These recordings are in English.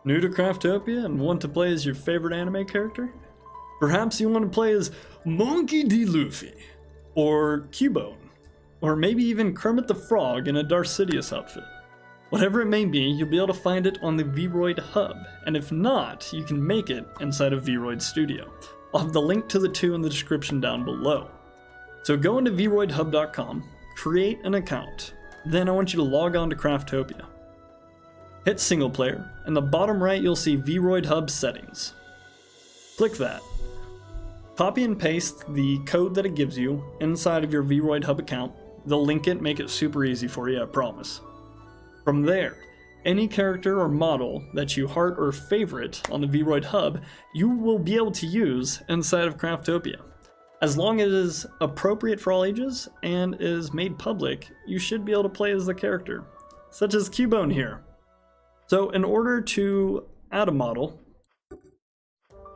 New to Craftopia and want to play as your favorite anime character? Perhaps you want to play as Monkey D. Luffy, or Cubone, or maybe even Kermit the Frog in a Darth Sidious outfit. Whatever it may be, you'll be able to find it on the VRoid Hub, and if not, you can make it inside of VRoid Studio. I'll have the link to the two in the description down below. So go into VRoidHub.com, create an account, then I want you to log on to Craftopia. Hit single player, in the bottom right you'll see VRoid Hub settings. Click that. Copy and paste the code that it gives you inside of your VRoid Hub account. They'll link it, make it super easy for you, I promise. From there, any character or model that you heart or favorite on the VRoid Hub, you will be able to use inside of Craftopia. As long as it is appropriate for all ages and is made public, you should be able to play as the character, such as Cubone here. So in order to add a model,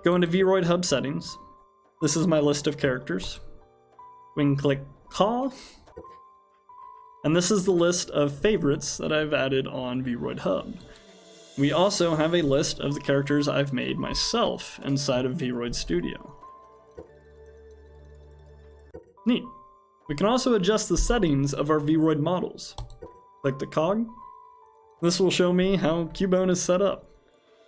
go into VRoid Hub settings. This is my list of characters. We can click Call. And this is the list of favorites that I've added on VRoid Hub. We also have a list of the characters I've made myself inside of VRoid Studio. Neat. We can also adjust the settings of our VRoid models. Click the cog. This will show me how Cubone is set up.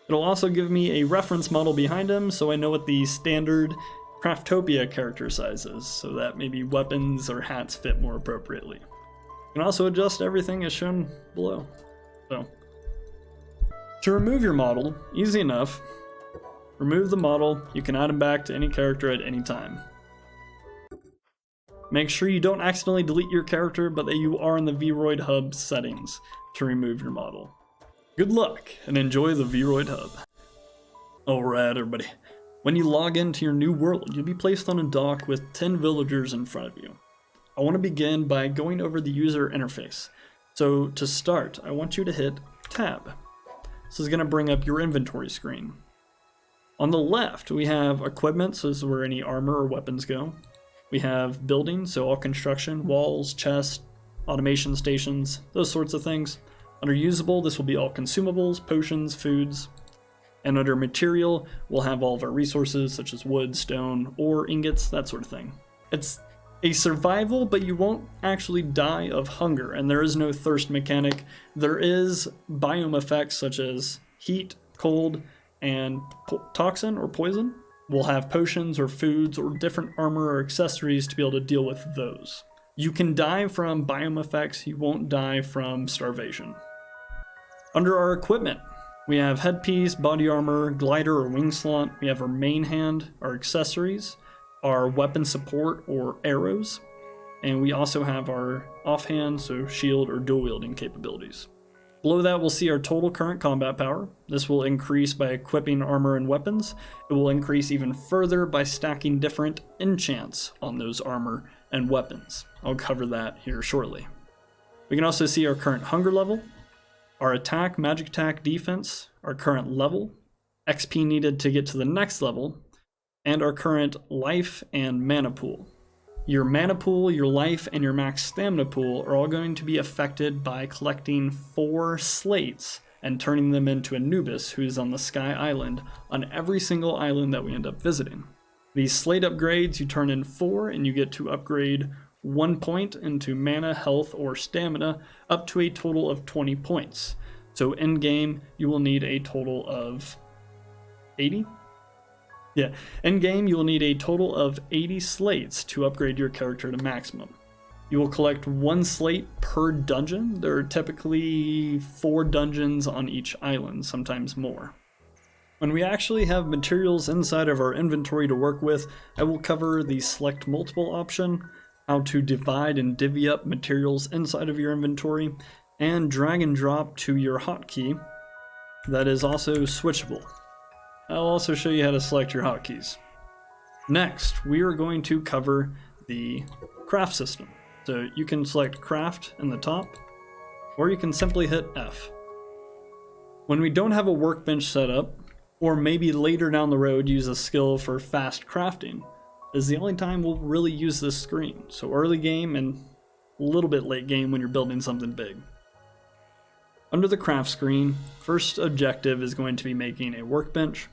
It'll also give me a reference model behind him so I know what the standard Craftopia character size is, so that maybe weapons or hats fit more appropriately. You can also adjust everything as shown below. So, to remove your model, easy enough. Remove the model, you can add him back to any character at any time. Make sure you don't accidentally delete your character, but that you are in the VRoid Hub settings to remove your model. Good luck, and enjoy the VRoid Hub. Alright everybody, when you log into your new world, you'll be placed on a dock with 10 villagers in front of you. I want to begin by going over the user interface. So to start, I want you to hit Tab. This is going to bring up your inventory screen. On the left, we have equipment, so this is where any armor or weapons go. We have buildings, so all construction, walls, chests, automation stations, those sorts of things. Under usable, this will be all consumables, potions, foods. And under material, we'll have all of our resources, such as wood, stone, ore, ingots, that sort of thing. It's a survival, but you won't actually die of hunger, and there is no thirst mechanic. There is biome effects such as heat, cold, and toxin or poison. We'll have potions or foods or different armor or accessories to be able to deal with those. You can die from biome effects, you won't die from starvation. Under our equipment, we have headpiece, body armor, glider or wing slot. We have our main hand, our accessories, our weapon support or arrows, and we also have our offhand, so shield or dual wielding capabilities. Below that we'll see our total current combat power. This will increase by equipping armor and weapons. It will increase even further by stacking different enchants on those armor and weapons. I'll cover that here shortly. We can also see our current hunger level, our attack, magic attack, defense, our current level, XP needed to get to the next level, and our current life and mana pool. Your mana pool, your life, and your max stamina pool are all going to be affected by collecting 4 slates and turning them into Anubis, who is on the Sky Island, on every single island that we end up visiting. These slate upgrades, you turn in 4 and you get to upgrade 1 point into mana, health, or stamina up to a total of 20 points. So in game, you will need a total of 80? Yeah, in game you will need a total of 80 slates to upgrade your character to maximum. You will collect 1 slate per dungeon. There are typically 4 dungeons on each island, sometimes more. When we actually have materials inside of our inventory to work with, I will cover the select multiple option, how to divide and divvy up materials inside of your inventory, and drag and drop to your hotkey that is also switchable. I'll also show you how to select your hotkeys. Next, we are going to cover the craft system. So you can select craft in the top, or you can simply hit F. When we don't have a workbench set up, or maybe later down the road use a skill for fast crafting, is the only time we'll really use this screen. So early game and a little bit late game when you're building something big. Under the craft screen, first objective is going to be making a workbench.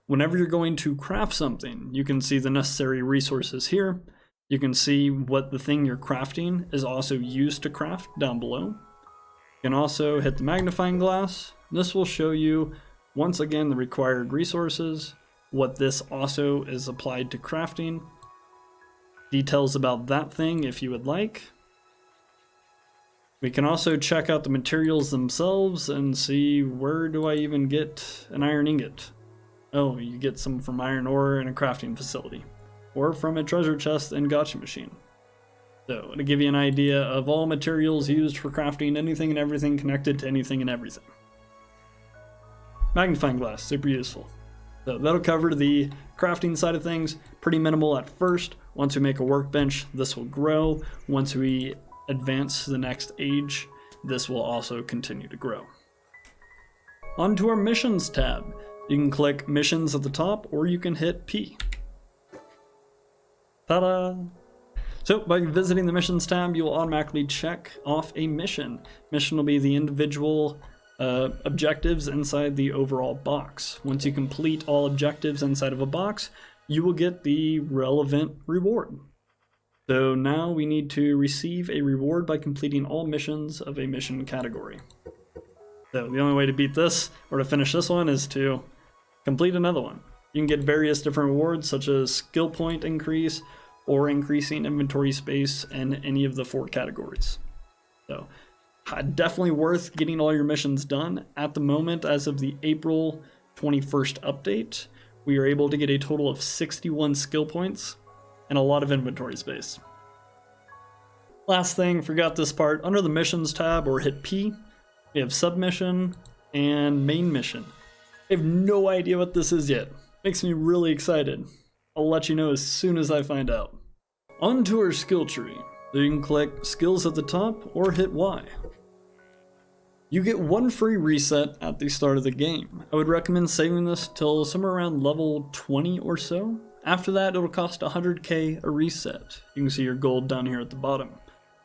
Whenever you're going to craft something, you can see the necessary resources here. You can see what the thing you're crafting is also used to craft down below. You can also hit the magnifying glass. This will show you, once again, the required resources, what this also is applied to crafting, details about that thing if you would like. We can also check out the materials themselves and see, where do I even get an iron ingot? Oh, you get some from iron ore in a crafting facility, or from a treasure chest and gacha machine. So, to give you an idea of all materials used for crafting anything and everything connected to anything and everything. Magnifying glass, super useful. So that'll cover the crafting side of things, pretty minimal at first. Once we make a workbench, this will grow. Once we advance to the next age, this will also continue to grow. On to our missions tab. You can click missions at the top, or you can hit P. Ta-da! So by visiting the missions tab, you'll automatically check off a mission. Mission will be the individual objectives inside the overall box. Once you complete all objectives inside of a box, you will get the relevant reward. So now we need to receive a reward by completing all missions of a mission category. So the only way to beat this, or to finish this one, is to complete another one. You can get various different rewards, such as skill point increase, or increasing inventory space in any of the 4 categories. So definitely worth getting all your missions done. At the moment, as of the April 21st update, we are able to get a total of 61 skill points and a lot of inventory space. Last thing, forgot this part, under the missions tab, or hit P, we have submission and main mission. I have no idea what this is yet. Makes me really excited. I'll let you know as soon as I find out. On to our skill tree. So you can click skills at the top or hit Y. You get 1 free reset at the start of the game. I would recommend saving this till somewhere around level 20 or so. After that, it'll cost 100k a reset. You can see your gold down here at the bottom.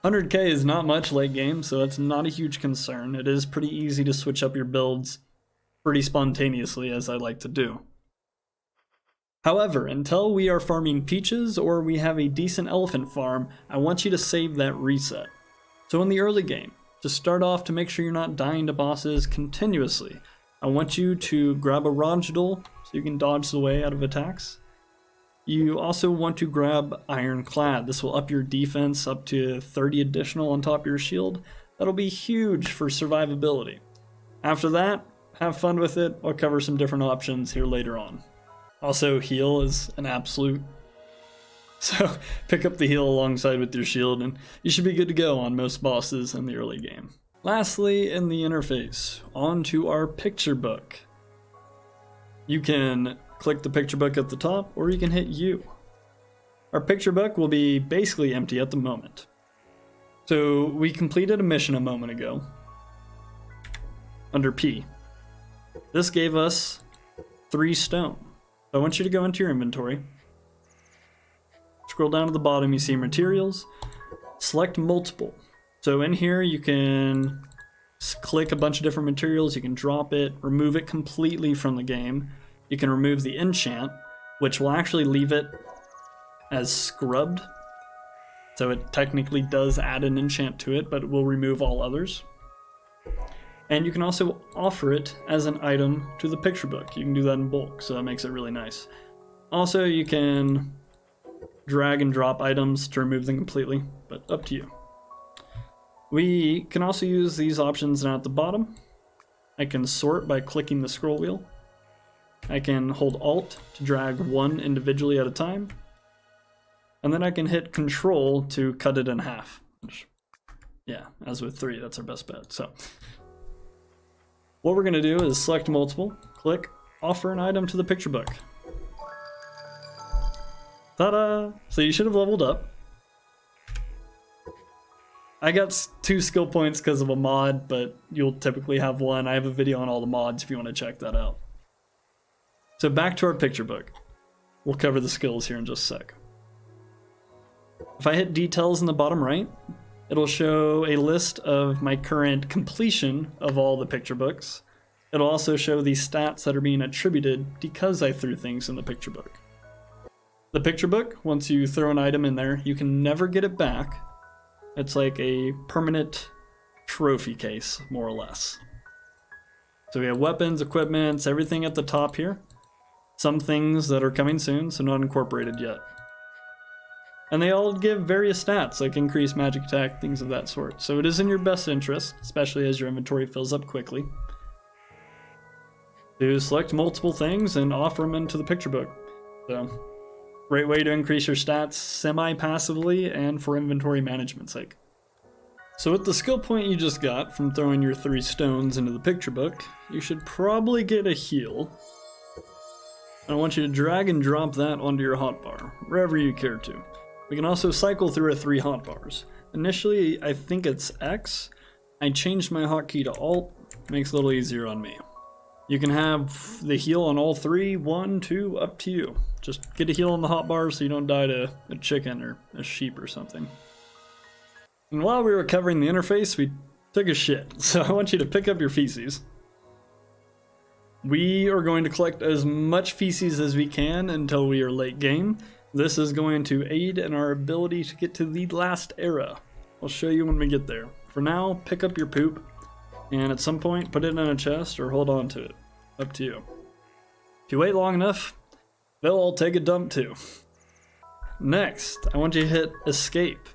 100k is not much late game, so it's not a huge concern. It is pretty easy to switch up your builds pretty spontaneously, as I like to do. However, until we are farming peaches or we have a decent elephant farm, I want you to save that reset. So in the early game, to start off, to make sure you're not dying to bosses continuously, I want you to grab a Rajadol so you can dodge the way out of attacks. You also want to grab Ironclad. This will up your defense up to 30 additional on top of your shield. That'll be huge for survivability. After that, have fun with it. I'll cover some different options here later on. Also, heal is an absolute. So pick up the heal alongside with your shield and you should be good to go on most bosses in the early game. Lastly, in the interface, on to our picture book. You can click the picture book at the top, or you can hit U. Our picture book will be basically empty at the moment. So we completed a mission a moment ago under P. This gave us 3 stone. I want you to go into your inventory, scroll down to the bottom, you see materials, select multiple. So in here you can click a bunch of different materials, you can drop it, remove it completely from the game. You can remove the enchant, which will actually leave it as scrubbed. So it technically does add an enchant to it, but it will remove all others. And you can also offer it as an item to the picture book. You can do that in bulk, so that makes it really nice. Also, you can drag and drop items to remove them completely, but up to you. We can also use these options down at the bottom. I can sort by clicking the scroll wheel. I can hold Alt to drag one individually at a time. And then I can hit Control to cut it in half. Which, yeah, as with 3, that's our best bet. So what we're going to do is select multiple, click offer an item to the picture book. Ta-da! So you should have leveled up. I got 2 skill points because of a mod, but you'll typically have 1. I have a video on all the mods if you want to check that out. So back to our picture book. We'll cover the skills here in just a sec. If I hit details in the bottom right, It'll show a list of my current completion of all the picture books. It'll also show the stats that are being attributed because I threw things in the picture book. The picture book, once you throw an item in there, you can never get it back. It's like a permanent trophy case, more or less. So we have weapons, equipments, everything at the top here. Some things that are coming soon, so not incorporated yet. And they all give various stats, like increased magic attack, things of that sort. So it is in your best interest, especially as your inventory fills up quickly, to select multiple things and offer them into the picture book. So, great way to increase your stats semi-passively and for inventory management's sake. So with the skill point you just got from throwing your 3 stones into the picture book, you should probably get a heal. And I want you to drag and drop that onto your hotbar, wherever you care to. We can also cycle through our 3 hotbars. Initially, I think it's X. I changed my hotkey to Alt, makes it a little easier on me. You can have the heal on all 3, 1, 2, up to you. Just get a heal on the hotbar so you don't die to a chicken or a sheep or something. And while we were covering the interface, we took a shit, so I want you to pick up your feces. We are going to collect as much feces as we can until we are late game. This is going to aid in our ability to get to the last era. I'll show you when we get there. For now, pick up your poop, and at some point put it in a chest or hold on to it. Up to you. If you wait long enough, they'll all take a dump too. Next, I want you to hit escape.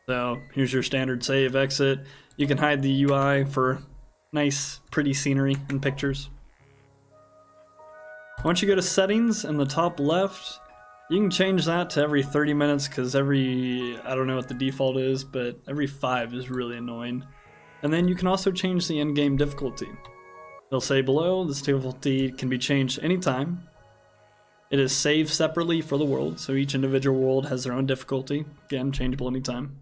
So here's your standard save, exit. You can hide the UI for nice, pretty scenery and pictures. Once you go to settings in the top left, you can change that to every 30 minutes because I don't know what the default is, but every 5 is really annoying. And then you can also change the in-game difficulty. They'll say below, this difficulty can be changed anytime. It is saved separately for the world, so each individual world has their own difficulty. Again, changeable anytime.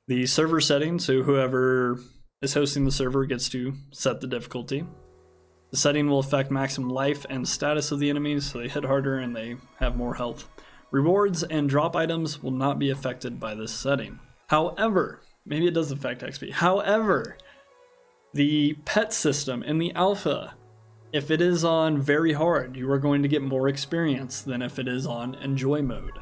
The server settings, so whoever is hosting the server gets to set the difficulty. The setting will affect maximum life and status of the enemies, so they hit harder and they have more health. Rewards and drop items will not be affected by this setting. However, maybe it does affect XP. However, the pet system in the alpha, if it is on very hard, you are going to get more experience than if it is on enjoy mode.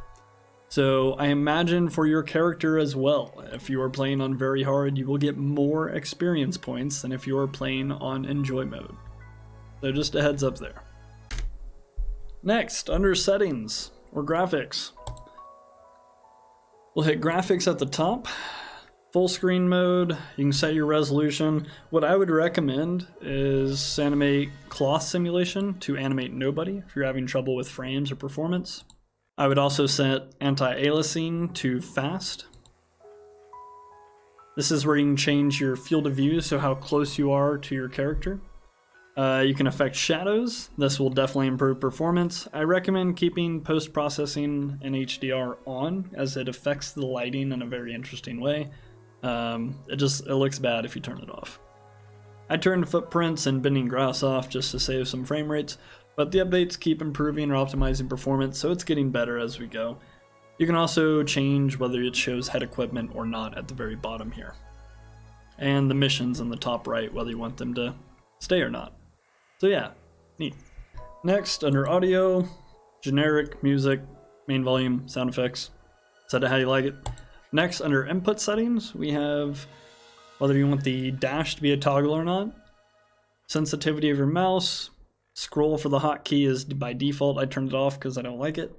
So I imagine for your character as well, if you are playing on very hard, you will get more experience points than if you are playing on enjoy mode. So just a heads up there. Next, under settings or graphics, we'll hit graphics at the top. Full screen mode, you can set your resolution. What I would recommend is animate cloth simulation to animate nobody if you're having trouble with frames or performance. I would also set anti-aliasing to fast. This is where you can change your field of view, so how close you are to your character. You can affect shadows. This will definitely improve performance. I recommend keeping post-processing and HDR on, as it affects the lighting in a very interesting way. It looks bad if you turn it off. I turned footprints and bending grass off just to save some frame rates, but the updates keep improving or optimizing performance, so it's getting better as we go. You can also change whether it shows head equipment or not at the very bottom here. And the missions in the top right, whether you want them to stay or not. So yeah, neat. Next, under audio, generic, music, main volume, sound effects. Set it how you like it. Next, under input settings, we have whether you want the dash to be a toggle or not, sensitivity of your mouse, scroll for the hotkey is by default. I turned it off because I don't like it.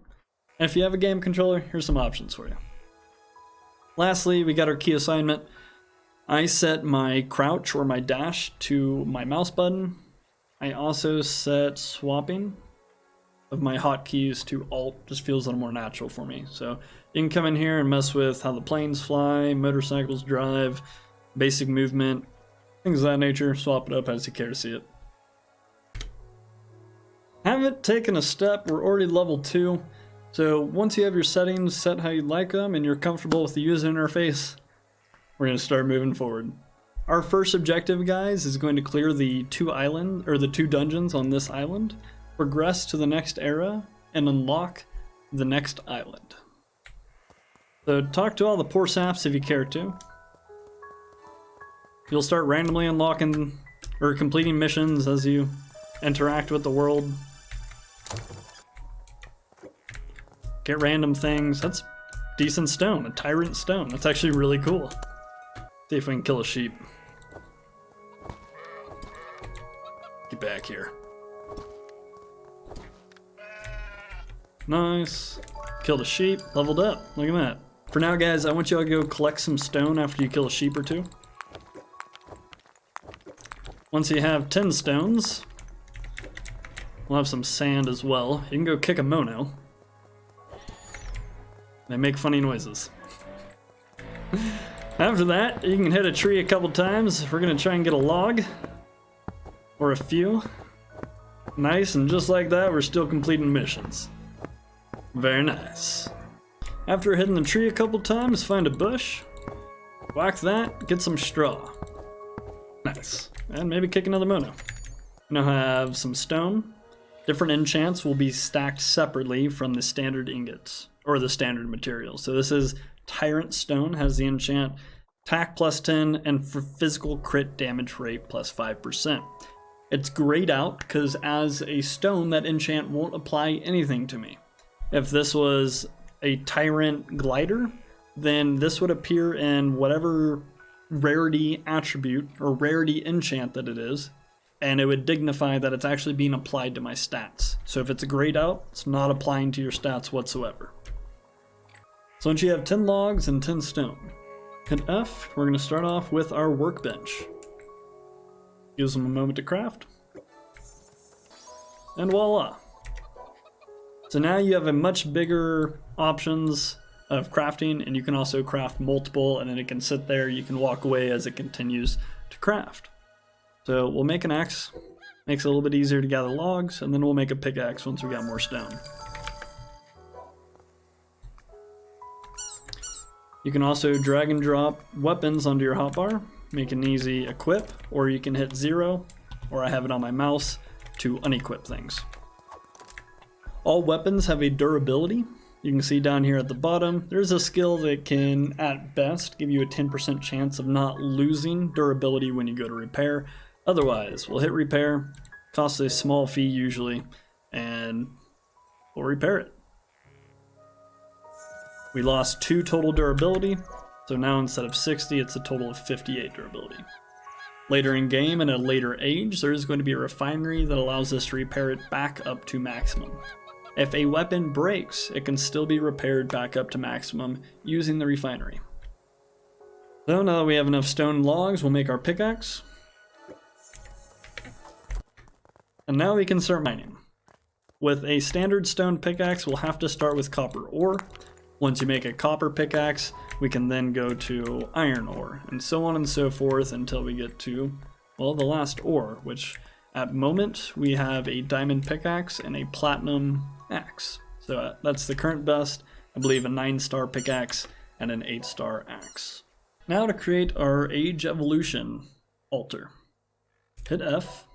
And if you have a game controller, here's some options for you. Lastly, we got our key assignment. I set my crouch or my dash to my mouse button. I also set swapping of my hotkeys to Alt, just feels a little more natural for me. So you can come in here and mess with how the planes fly, motorcycles drive, basic movement, things of that nature. Swap it up as you care to see it. Haven't taken a step, we're already level 2. So once you have your settings set how you like them and you're comfortable with the user interface, we're going to start moving forward. Our first objective, guys, is going to clear the 2 dungeons on this island, progress to the next era, and unlock the next island. So talk to all the poor saps if you care to. You'll start randomly unlocking or completing missions as you interact with the world. Get random things. That's decent stone, a tyrant stone. That's actually really cool. See if we can kill a sheep. Get back here. Nice. Killed a sheep, leveled up. Look at that. For now, guys, I want you all to go collect some stone after you kill a sheep or two. Once you have 10 stones, we'll have some sand as well. You can go kick a mono. They make funny noises. After that, you can hit a tree a couple times. We're gonna try and get a log. Or a few. Nice, and just like that, we're still completing missions. Very nice. After hitting the tree a couple times, find a bush. Whack that, get some straw. Nice. And maybe kick another mono. Now have some stone. Different enchants will be stacked separately from the standard ingots, or the standard materials. So this is Tyrant Stone, has the enchant attack plus 10 and for physical crit damage rate plus 5%. It's grayed out because as a stone, that enchant won't apply anything to me. If this was a Tyrant Glider, then this would appear in whatever rarity attribute or rarity enchant that it is, and it would dignify that it's actually being applied to my stats. So if it's grayed out, it's not applying to your stats whatsoever. So once you have 10 logs and 10 stone, hit F. We're going to start off with our workbench. Gives them a moment to craft. And voila. So now you have a much bigger options of crafting, and you can also craft multiple, and then it can sit there. You can walk away as it continues to craft. So we'll make an axe. Makes it a little bit easier to gather logs, and then we'll make a pickaxe once we got more stone. You can also drag and drop weapons onto your hotbar, make an easy equip, or you can hit 0, or I have it on my mouse, to unequip things. All weapons have a durability. You can see down here at the bottom, there's a skill that can, at best, give you a 10% chance of not losing durability when you go to repair. Otherwise, we'll hit repair, costs a small fee usually, and we'll repair it. We lost 2 total durability, so now instead of 60, it's a total of 58 durability. Later in game, and at a later age, there is going to be a refinery that allows us to repair it back up to maximum. If a weapon breaks, it can still be repaired back up to maximum using the refinery. So now that we have enough stone logs, we'll make our pickaxe. And now we can start mining. With a standard stone pickaxe, we'll have to start with copper ore. Once you make a copper pickaxe, we can then go to iron ore, and so on and so forth until we get to, well, the last ore, which at moment we have a diamond pickaxe and a platinum axe. So that's the current best. I believe a 9-star pickaxe and an 8-star axe. Now to create our age evolution altar. Hit F.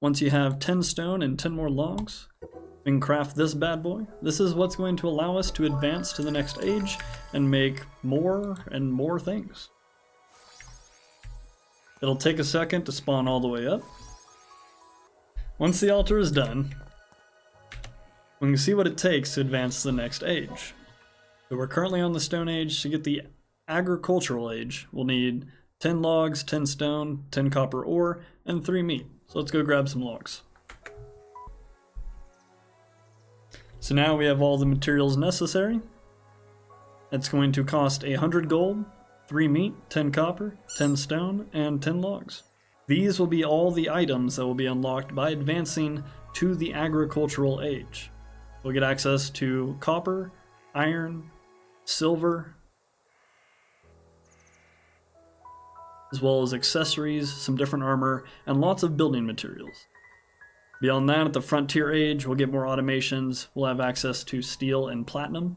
Once you have 10 stone and 10 more logs, we can craft this bad boy. This is what's going to allow us to advance to the next age and make more and more things. It'll take a second to spawn all the way up. Once the altar is done, we can see what it takes to advance to the next age. So we're currently on the Stone Age. To get the Agricultural Age, we'll need 10 logs, 10 stone, 10 copper ore, and 3 meat. So let's go grab some logs. So now we have all the materials necessary. It's going to cost 100 gold, 3 meat, 10 copper, 10 stone, and 10 logs. These will be all the items that will be unlocked by advancing to the Agricultural Age. We'll get access to copper, iron, silver, as well as accessories, some different armor, and lots of building materials. Beyond that, at the Frontier Age, we'll get more automations. We'll have access to steel and platinum,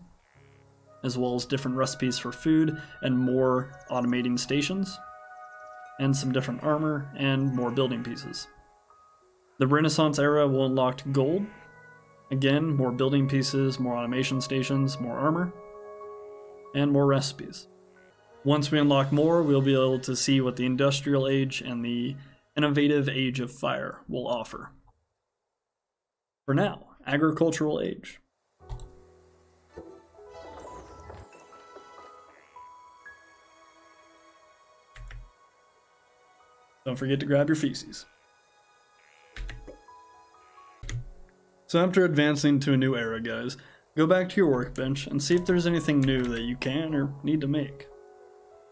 as well as different recipes for food and more automating stations, and some different armor and more building pieces. The Renaissance era will unlock gold. Again, more building pieces, more automation stations, more armor. and more recipes. Once we unlock more, we'll be able to see what the Industrial Age and the Innovative Age of Fire will offer. For now, Agricultural Age. Don't forget to grab your feces. So after advancing to a new era, guys, go back to your workbench and see if there's anything new that you can or need to make.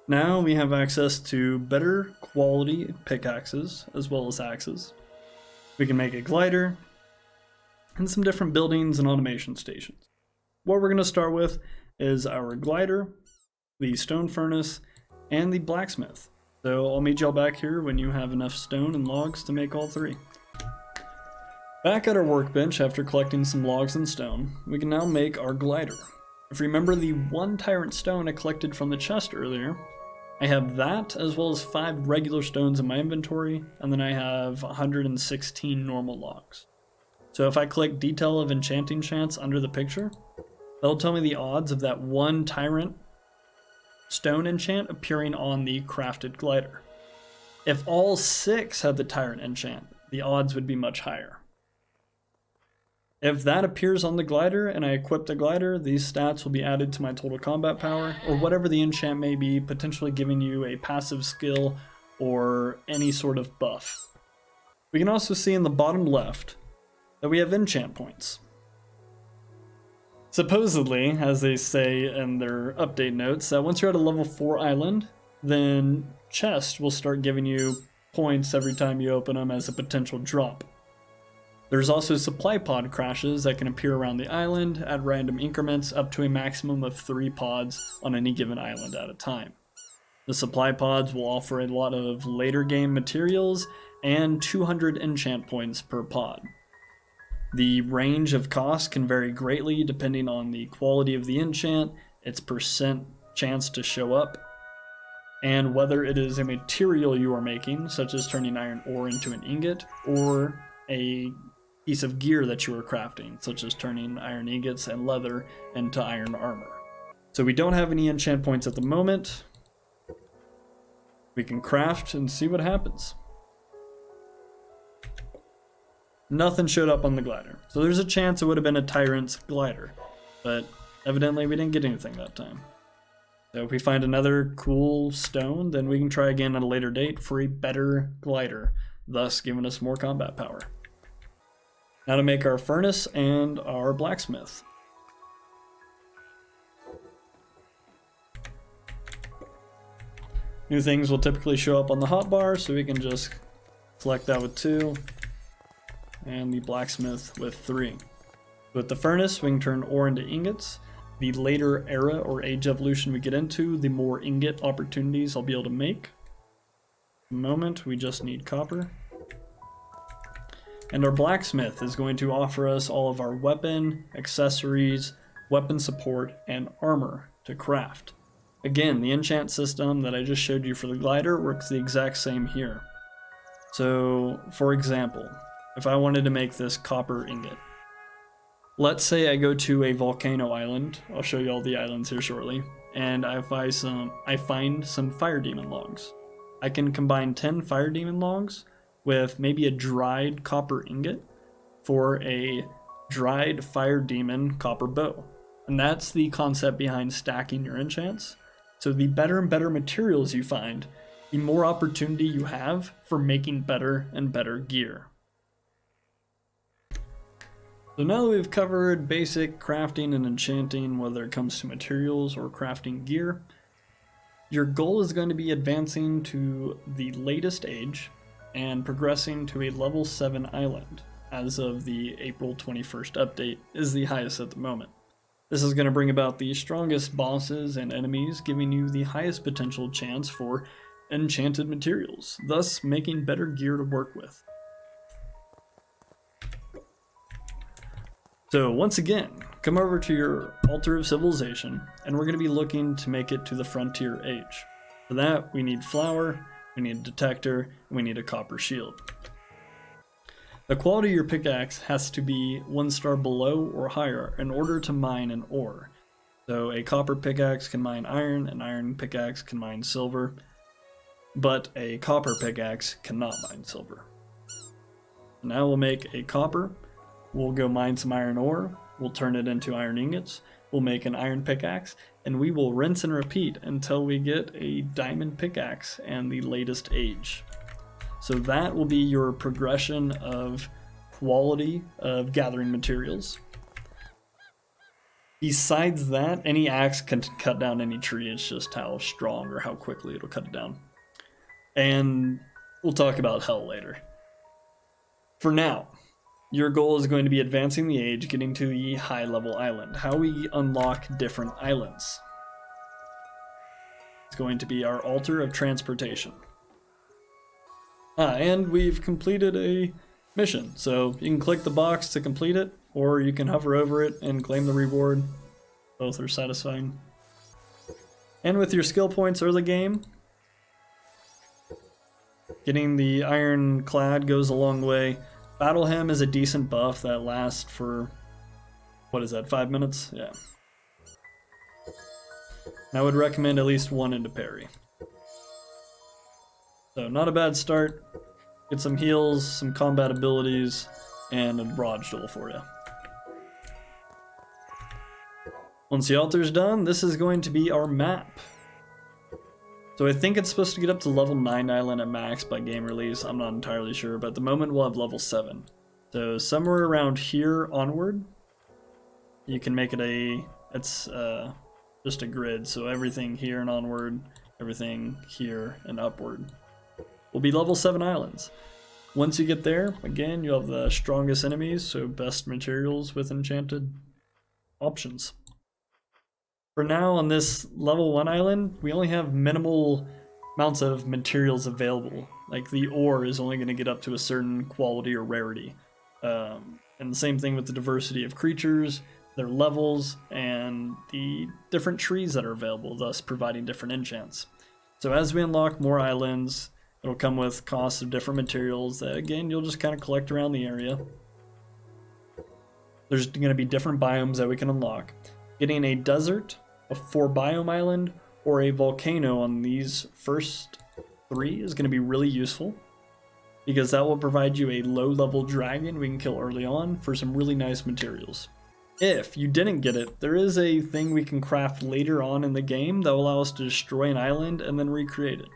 Now we have access to better quality pickaxes as well as axes. We can make a glider and some different buildings and automation stations. What we're going to start with is our glider, the stone furnace, and the blacksmith. So I'll meet y'all back here when you have enough stone and logs to make all three. Back at our workbench after collecting some logs and stone, we can now make our glider. If you remember the one tyrant stone I collected from the chest earlier, I have that as well as 5 regular stones in my inventory, and then I have 116 normal logs. So if I click Detail of Enchanting Chance under the picture, that'll tell me the odds of that one tyrant stone enchant appearing on the crafted glider. If all 6 had the tyrant enchant, the odds would be much higher. If that appears on the glider and I equip the glider, these stats will be added to my total combat power, or whatever the enchant may be, potentially giving you a passive skill or any sort of buff. We can also see in the bottom left that we have enchant points. Supposedly, as they say in their update notes, that once you're at a level 4 island, then chests will start giving you points every time you open them as a potential drop. There's also supply pod crashes that can appear around the island at random increments up to a maximum of 3 pods on any given island at a time. The supply pods will offer a lot of later game materials and 200 enchant points per pod. The range of cost can vary greatly depending on the quality of the enchant, its percent chance to show up, and whether it is a material you are making, such as turning iron ore into an ingot, or a piece of gear that you are crafting, such as turning iron ingots and leather into iron armor. So we don't have any enchant points at the moment. We can craft and see what happens. Nothing showed up on the glider, so there's a chance it would have been a tyrant's glider, but evidently we didn't get anything that time. So if we find another cool stone, then we can try again at a later date for a better glider, thus giving us more combat power. Now to make our furnace and our blacksmith. New things will typically show up on the hotbar, so we can just select that with 2, and the blacksmith with 3. With the furnace, we can turn ore into ingots. The later era or age evolution we get into, the more ingot opportunities I'll be able to make. At the moment, we just need copper. And our blacksmith is going to offer us all of our weapon, accessories, weapon support, and armor to craft. Again, the enchant system that I just showed you for the glider works the exact same here. So, for example, if I wanted to make this copper ingot, let's say I go to a volcano island, I'll show you all the islands here shortly, and I find some fire demon logs. I can combine 10 fire demon logs with maybe a dried copper ingot for a dried fire demon copper bow. And that's the concept behind stacking your enchants. So the better and better materials you find, the more opportunity you have for making better and better gear. So now that we've covered basic crafting and enchanting, whether it comes to materials or crafting gear, your goal is going to be advancing to the latest age and progressing to a level 7 island. As of the April 21st update is the highest at the moment. This is going to bring about the strongest bosses and enemies, giving you the highest potential chance for enchanted materials, thus making better gear to work with. So once again, come over to your Altar of Civilization, and we're going to be looking to make it to the Frontier Age. For that, we need flour, we need a detector, and we need a copper shield. The quality of your pickaxe has to be 1 star below or higher in order to mine an ore. So a copper pickaxe can mine iron, an iron pickaxe can mine silver, but a copper pickaxe cannot mine silver. Now we'll make a copper, we'll go mine some iron ore, we'll turn it into iron ingots, we'll make an iron pickaxe, and we will rinse and repeat until we get a diamond pickaxe and the latest age. So that will be your progression of quality of gathering materials. Besides that, any axe can cut down any tree, it's just how strong or how quickly it'll cut it down. And we'll talk about hell later. For now, your goal is going to be advancing the age, getting to the high level island. How we unlock different islands. It's going to be our altar of transportation. And we've completed a mission, so you can click the box to complete it, or you can hover over it and claim the reward. Both are satisfying. And with your skill points early game, getting the ironclad goes a long way. Battle Hymn is a decent buff that lasts for, what is that, 5 minutes? Yeah. And I would recommend at least one into parry. So not a bad start. Get some heals, some combat abilities, and a broad tool for you. Once the altar's done, this is going to be our map. So I think it's supposed to get up to level 9 island at max by game release. I'm not entirely sure, but at the moment we'll have level 7. So somewhere around here onward, you can make it it's just a grid. So everything here and onward, everything here and upward will be level 7 islands. Once you get there, again, you'll have the strongest enemies, so best materials with enchanted options. For now, on this level 1 island, we only have minimal amounts of materials available. Like the ore is only going to get up to a certain quality or rarity. And the same thing with the diversity of creatures, their levels, and the different trees that are available, thus providing different enchants. So as we unlock more islands, it'll come with costs of different materials that, again, you'll just kind of collect around the area. There's going to be different biomes that we can unlock. Getting a desert, a 4-biome island, or a volcano on these first 3 is going to be really useful, because that will provide you a low-level dragon we can kill early on for some really nice materials. If you didn't get it, there is a thing we can craft later on in the game that will allow us to destroy an island and then recreate it.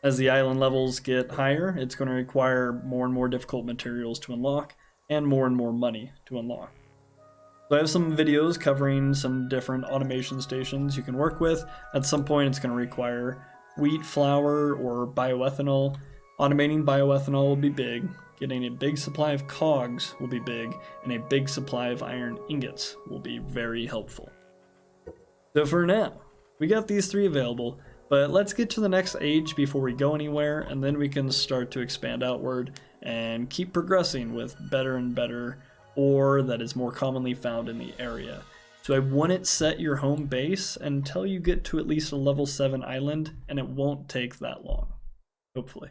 As the island levels get higher, it's going to require more and more difficult materials to unlock, and more money to unlock. So I have some videos covering some different automation stations you can work with. At some point it's going to require wheat flour or bioethanol. Automating bioethanol will be big. Getting a big supply of cogs will be big, and a big supply of iron ingots will be very helpful. So for now, we got these 3 available, but let's get to the next age before we go anywhere, and then we can start to expand outward and keep progressing with better and better ore that is more commonly found in the area. So I wouldn't set your home base until you get to at least a level 7 island, and it won't take that long, hopefully.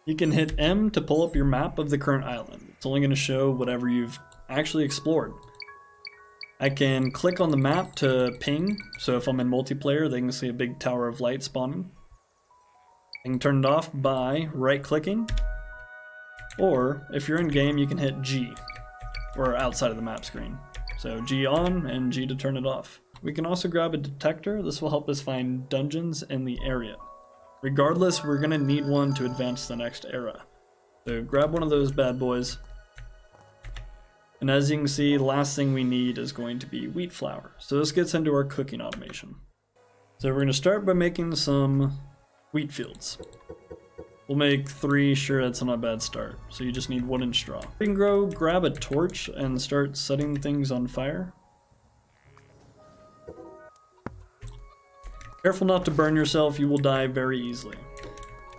You can hit M to pull up your map of the current island. It's only going to show whatever you've actually explored. I can click on the map to ping, so if I'm in multiplayer they can see a big tower of light spawning. I can turn it off by right-clicking, or if you're in game you can hit G, or outside of the map screen. So G on and G to turn it off. We can also grab a detector. This will help us find dungeons in the area. Regardless, we're going to need one to advance to the next era. So grab one of those bad boys. And as you can see, the last thing we need is going to be wheat flour. So this gets into our cooking automation. So we're going to start by making some wheat fields. We'll make 3, sure, that's not a bad start. So you just need wood and straw. You can grab a torch and start setting things on fire. Careful not to burn yourself, you will die very easily.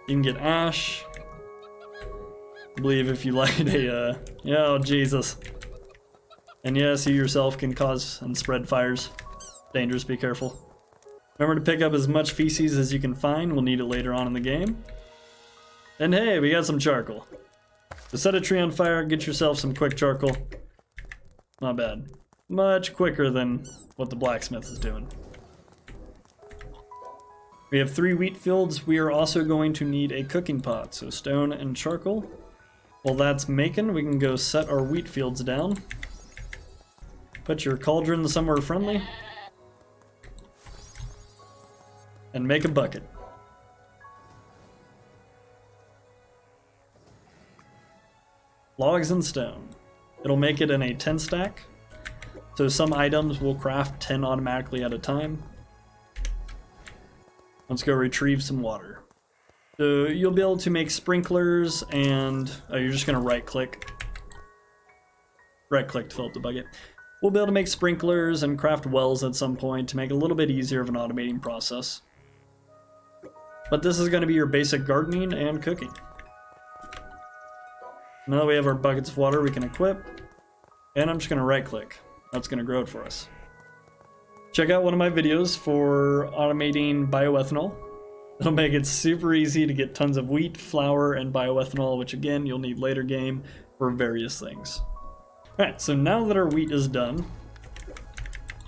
You can get ash. I believe if you light a, oh Jesus. And yes, you yourself can cause and spread fires. Dangerous, be careful. Remember to pick up as much feces as you can find, we'll need it later on in the game. And hey, we got some charcoal. So set a tree on fire, get yourself some quick charcoal. Not bad. much quicker than what the blacksmith is doing. We have 3 wheat fields. We are also going to need a cooking pot, so stone and charcoal. While that's making, we can go set our wheat fields down. Put your cauldron somewhere friendly. And make a bucket. Logs and stone. It'll make it in a 10 stack. So some items will craft 10 automatically at a time. Let's go retrieve some water. So you'll be able to make sprinklers and... oh, you're just going to right click. Right click to fill up the bucket. We'll be able to make sprinklers and craft wells at some point to make it a little bit easier of an automating process. But this is going to be your basic gardening and cooking. Now that we have our buckets of water, we can equip. And I'm just going to right click. That's going to grow it for us. Check out one of my videos for automating bioethanol. It'll make it super easy to get tons of wheat, flour, and bioethanol, which again, you'll need later game for various things. Alright, so now that our wheat is done,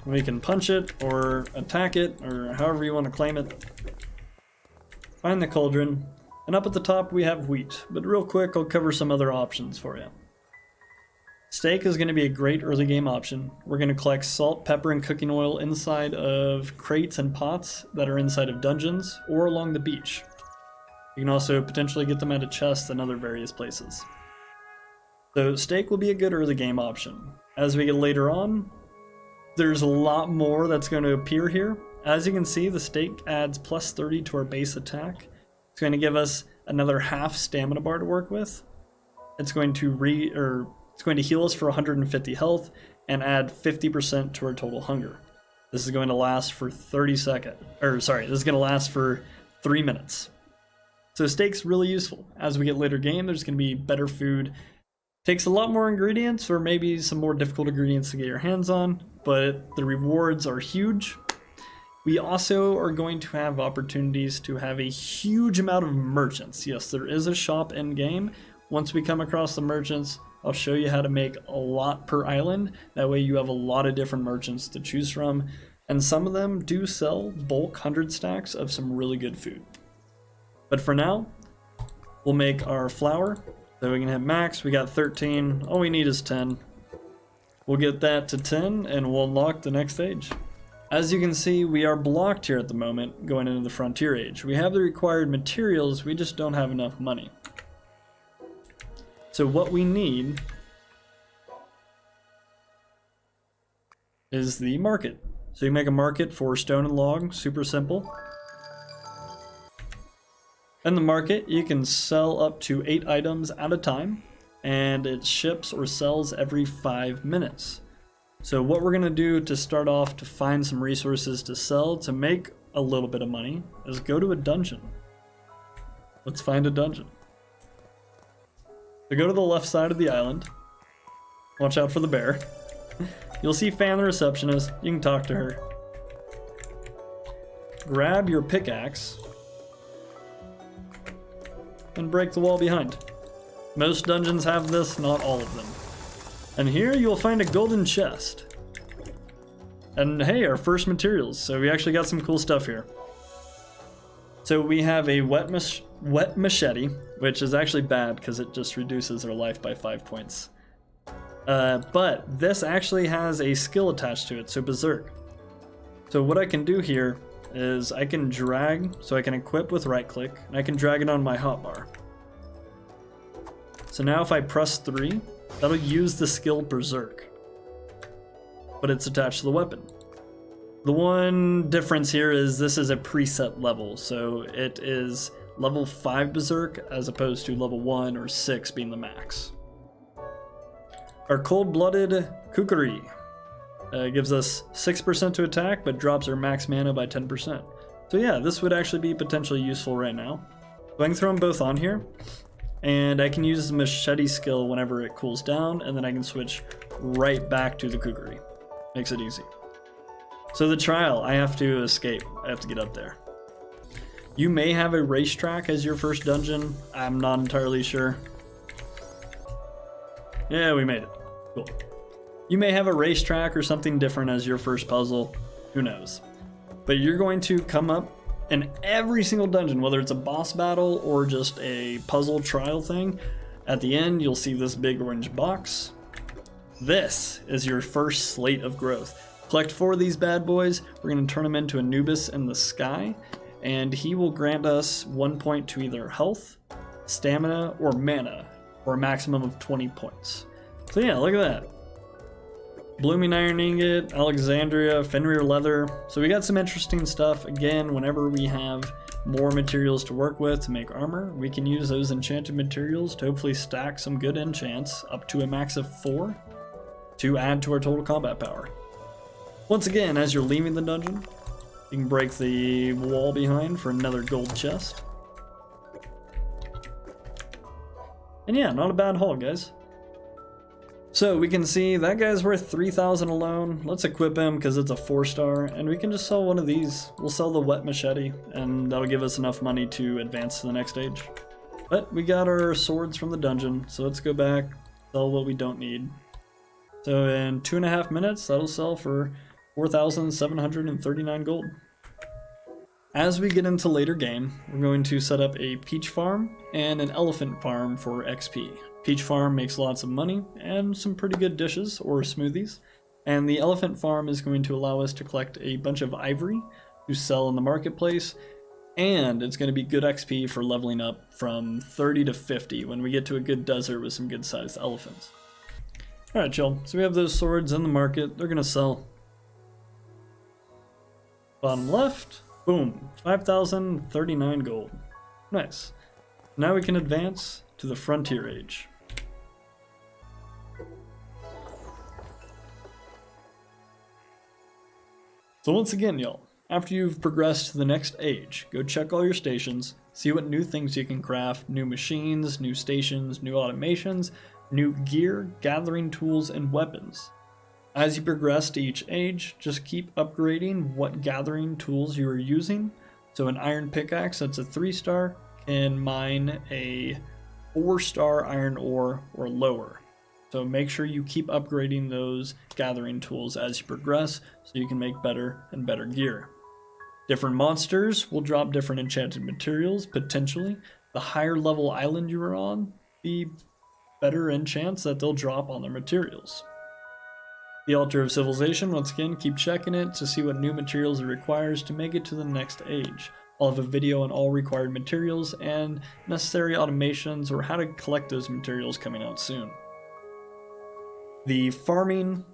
we can punch it or attack it or however you want to claim it. Find the cauldron, and up at the top we have wheat, but real quick I'll cover some other options for you. Steak is going to be a great early game option. We're going to collect salt, pepper, and cooking oil inside of crates and pots that are inside of dungeons or along the beach. You can also potentially get them at a chest and other various places. So steak will be a good early game option. As we get later on, there's a lot more that's going to appear here. As you can see, the steak adds plus 30 to our base attack. It's going to give us another half stamina bar to work with. It's going to It's going to heal us for 150 health and add 50% to our total hunger. This is going to last for 30 seconds. This is going to last for 3 minutes. So steak's really useful. As we get later game, there's going to be better food. Takes a lot more ingredients, or maybe some more difficult ingredients to get your hands on, but the rewards are huge. We also are going to have opportunities to have a huge amount of merchants. Yes, there is a shop in game. Once we come across the merchants, I'll show you how to make a lot per island. That way you have a lot of different merchants to choose from. And some of them do sell bulk 100 stacks of some really good food. But for now, we'll make our flour. So we can hit max, we got 13. All we need is 10. We'll get that to 10 and we'll unlock the next stage. As you can see, we are blocked here at the moment going into the Frontier Age. We have the required materials, we just don't have enough money. So what we need is the market. So you make a market for stone and log, super simple. In the market, you can sell up to 8 items at a time, and it ships or sells every 5 minutes. So what we're gonna do to start off to find some resources to sell to make a little bit of money is go to a dungeon. Let's find a dungeon. So go to the left side of the island. Watch out for the bear. You'll see Fan the receptionist. You can talk to her. Grab your pickaxe and break the wall behind. Most dungeons have this, not all of them. And here you'll find a golden chest. And hey, our first materials. So we actually got some cool stuff here. So we have a wet machete, which is actually bad because it just reduces our life by 5 points. But this actually has a skill attached to it, so Berserk. So what I can do here is I can drag, so I can equip with right click, and I can drag it on my hotbar. So now if I press 3, that'll use the skill Berserk, but it's attached to the weapon. The one difference here is this is a preset level, so it is level 5 Berserk as opposed to level 1 or 6 being the max. Our cold-blooded kukri gives us 6% to attack, but drops our max mana by 10%. So yeah, this would actually be potentially useful right now. So I can throw them both on here, and I can use the machete skill whenever it cools down, and then I can switch right back to the kukri. Makes it easy. So the trial, I have to escape. I have to get up there. You may have a racetrack as your first dungeon. I'm not entirely sure. Yeah, we made it. Cool. You may have a racetrack or something different as your first puzzle, who knows. But you're going to come up in every single dungeon, whether it's a boss battle or just a puzzle trial thing. At the end, you'll see this big orange box. This is your first Slate of Growth. Collect 4 of these bad boys. We're going to turn them into Anubis in the sky, and he will grant us 1 point to either health, stamina, or mana, for a maximum of 20 points. So yeah, look at that. Blooming Iron Ingot, Alexandria, Fenrir Leather. So we got some interesting stuff. Again, whenever we have more materials to work with to make armor, we can use those enchanted materials to hopefully stack some good enchants up to a max of 4 to add to our total combat power. Once again, as you're leaving the dungeon, you can break the wall behind for another gold chest. And yeah, not a bad haul, guys. So we can see that guy's worth 3,000 alone. Let's equip him because it's a 4-star, and we can just sell one of these. We'll sell the wet machete, and that'll give us enough money to advance to the next stage. But we got our swords from the dungeon, so let's go back, sell what we don't need. So in 2.5 minutes, that'll sell for 4,739 gold. As we get into later game, we're going to set up a peach farm and an elephant farm for XP. Peach farm makes lots of money and some pretty good dishes or smoothies, and the elephant farm is going to allow us to collect a bunch of ivory to sell in the marketplace, and it's going to be good XP for leveling up from 30 to 50 when we get to a good desert with some good sized elephants. Alright, chill. So we have those swords in the market. They're going to sell. Bottom left, boom, 5,039 gold. Nice. Now we can advance to the Frontier Age. So once again, y'all, after you've progressed to the next age, go check all your stations, see what new things you can craft, new machines, new stations, new automations, new gear, gathering tools, and weapons. As you progress to each age, just keep upgrading what gathering tools you are using. So an iron pickaxe that's a 3-star can mine a 4-star iron ore or lower. So make sure you keep upgrading those gathering tools as you progress so you can make better and better gear. Different monsters will drop different enchanted materials, potentially. The higher level island you are on, the better enchants that they'll drop on their materials. The Altar of Civilization, once again, keep checking it to see what new materials it requires to make it to the next age. I'll have a video on all required materials and necessary automations or how to collect those materials coming out soon. The farming,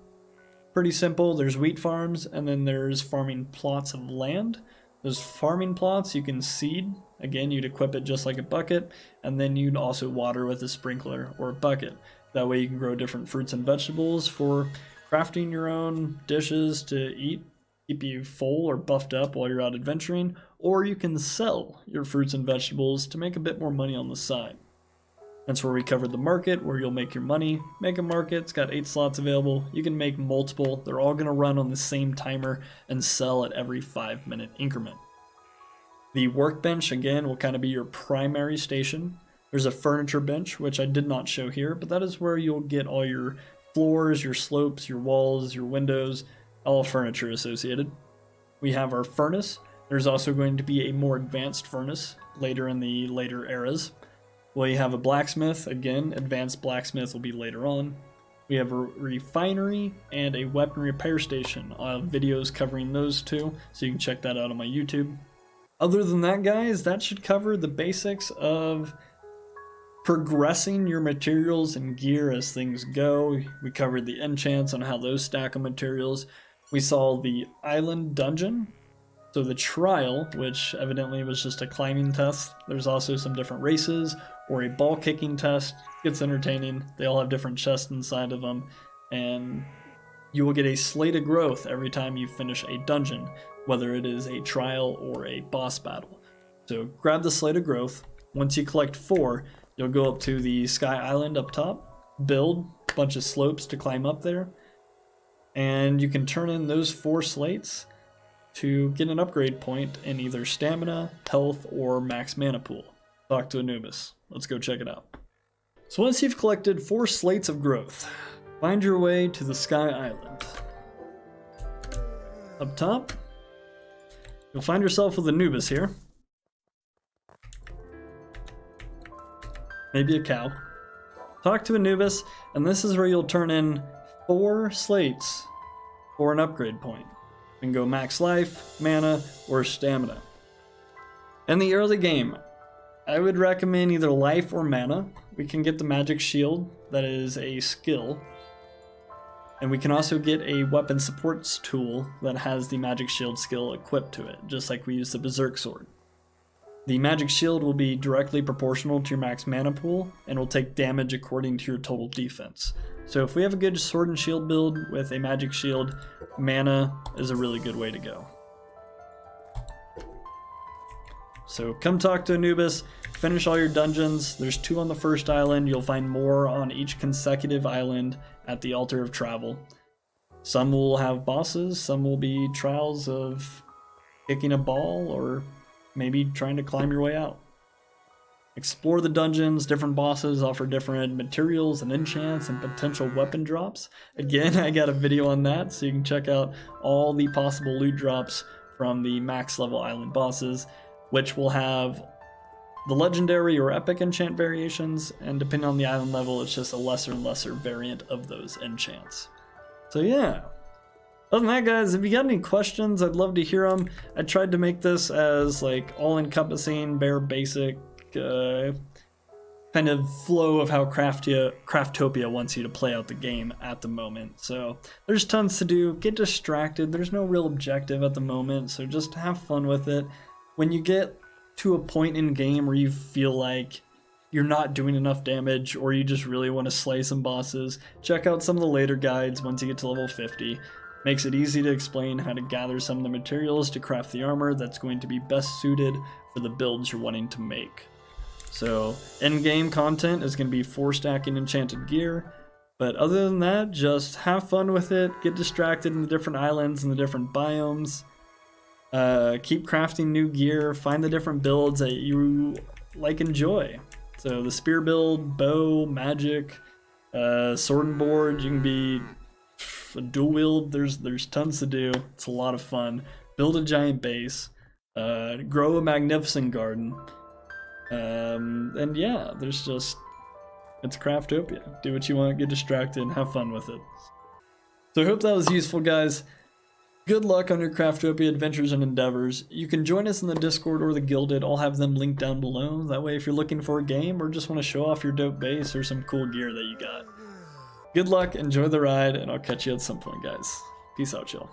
pretty simple. There's wheat farms and then there's farming plots of land. Those farming plots you can seed. Again, you'd equip it just like a bucket, and then you'd also water with a sprinkler or a bucket. That way you can grow different fruits and vegetables for crafting your own dishes to eat, keep you full or buffed up while you're out adventuring, or you can sell your fruits and vegetables to make a bit more money on the side. That's where we covered the market, where you'll make your money. Make a market, it's got 8 slots available. You can make multiple. They're all going to run on the same timer and sell at every 5-minute increment. The workbench, again, will kind of be your primary station. There's a furniture bench, which I did not show here, but that is where you'll get all your floors, your slopes, your walls, your windows, all furniture associated. We have our furnace. There's also going to be a more advanced furnace later in the later eras. We have a blacksmith. Again, advanced blacksmith will be later on. We have a refinery and a weapon repair station. I'll have videos covering those two, so you can check that out on my YouTube. Other than that, guys, that should cover the basics of progressing your materials and gear as things go. We covered the enchants on how those stack on materials. We saw the island dungeon. So the trial, which evidently was just a climbing test. There's also some different races, or a ball kicking test. It's entertaining. They all have different chests inside of them, and you will get a Slate of Growth every time you finish a dungeon, whether it is a trial or a boss battle. So grab the Slate of Growth. Once you collect 4, you'll go up to the Sky Island up top, build a bunch of slopes to climb up there, and you can turn in those 4 slates to get an upgrade point in either stamina, health, or max mana pool. Talk to Anubis. Let's go check it out. So once you've collected 4 slates of growth, Find your way to the Sky Island. Up top, you'll find yourself with Anubis here. Maybe a cow. Talk to Anubis, and this is where you'll turn in 4 slates for an upgrade point. You can go max life, mana, or stamina. In the early game, I would recommend either life or mana. We can get the magic shield, that is a skill. And we can also get a weapon supports tool that has the magic shield skill equipped to it, just like we use the berserk sword. The magic shield will be directly proportional to your max mana pool and will take damage according to your total defense. So if we have a good sword and shield build with a magic shield, mana is a really good way to go. So come talk to Anubis, finish all your dungeons. There's 2 on the first island. You'll find more on each consecutive island at the Altar of Travel. Some will have bosses, some will be trials of kicking a ball or maybe trying to climb your way out. Explore the dungeons. Different bosses offer different materials and enchants and potential weapon drops. Again, I got a video on that, so you can check out all the possible loot drops from the max level island bosses, which will have the legendary or epic enchant variations, and depending on the island level, it's just a lesser and lesser variant of those enchants. So yeah. Other than that, guys, if you got any questions, I'd love to hear them. I tried to make this as like all-encompassing, bare basic, kind of flow of how Craftopia wants you to play out the game at the moment. So there's tons to do. Get distracted. There's no real objective at the moment, so just have fun with it. When you get to a point in game where you feel like you're not doing enough damage or you just really want to slay some bosses, check out some of the later guides once you get to level 50. Makes it easy to explain how to gather some of the materials to craft the armor that's going to be best suited for the builds you're wanting to make. So in-game content is going to be 4-stacking enchanted gear, but other than that, just have fun with it, get distracted in the different islands and the different biomes. Keep crafting new gear, find the different builds that you enjoy. So the spear build, bow, magic, sword and board, you can be a dual wield, there's tons to do. It's a lot of fun. Build a giant base, grow a magnificent garden, and yeah, it's Craftopia. Do what you want, get distracted, and have fun with it. So I hope that was useful, guys. Good luck on your Craftopia adventures and endeavors. You can join us in the Discord or the Guilded. I'll have them linked down below. That way, if you're looking for a game or just want to show off your dope base or some cool gear that you got. Good luck, enjoy the ride, and I'll catch you at some point, guys. Peace out, y'all.